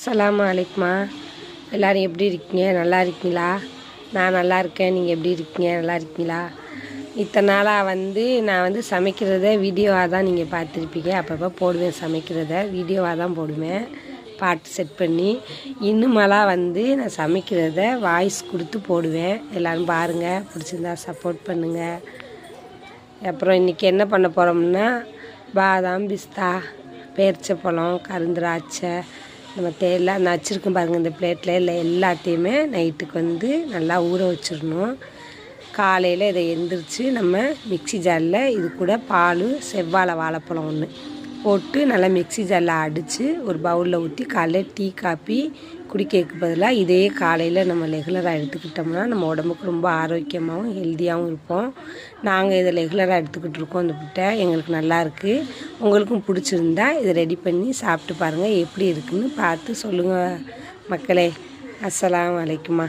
அஸ்ஸலாமு அலைக்குமா. எல்லோரும் எப்படி இருக்கீங்க? நல்லா இருக்கீங்களா? நான் நல்லா இருக்கேன். நீங்கள் எப்படி இருக்கீங்க? நல்லா இருக்கீங்களா? இத்தனை நாளாக நான் சமைக்கிறத வீடியோவாக தான் நீங்கள் பார்த்துருப்பீங்க. அப்பப்போ போடுவேன், சமைக்கிறத வீடியோவாக தான் போடுவேன், பாட்டு செட் பண்ணி. இன்னுமெல்லாம் நான் சமைக்கிறத வாய்ஸ் கொடுத்து போடுவேன். எல்லோரும் பாருங்கள், பிடிச்சிருந்தா சப்போர்ட் பண்ணுங்கள். அப்புறம் இன்றைக்கி என்ன பண்ண போகிறோம்னா, பாதாம், பிஸ்தா, பேரிச்சப்பழம், கருந்திராட்சை, நம்ம தேயிலை நான் வச்சுருக்கேன் பாருங்கள். இந்த பிளேட்டில் இல்லை எல்லாத்தையுமே நைட்டுக்கு நல்லா ஊற வச்சிடணும். காலையில் இதை எந்திரிச்சு நம்ம மிக்ஸி ஜாரில் இது கூட பால், செவ்வாழை வாழைப்பழம் ஒன்று போட்டு நல்லா மிக்ஸி ஜாரில் அடித்து ஒரு பவுலில் ஊற்றி காலையில் டீ காப்பி குடிக்கிறதுக்கு பதிலாக இதே காலையில் நம்ம ரெகுலராக எடுத்துக்கிட்டோம்னா நம்ம உடம்புக்கு ரொம்ப ஆரோக்கியமாகவும் ஹெல்த்தியாகவும் இருப்போம். நாங்கள் இதை ரெகுலராக எடுத்துக்கிட்டு இருக்கோம். இந்த புட்டை எங்களுக்கு நல்லாயிருக்கு. உங்களுக்கும் பிடிச்சிருந்தா இதை ரெடி பண்ணி சாப்பிட்டு பாருங்கள். எப்படி இருக்குதுன்னு பார்த்து சொல்லுங்கள் மக்களே. அஸ்ஸலாமு அலைக்குமா.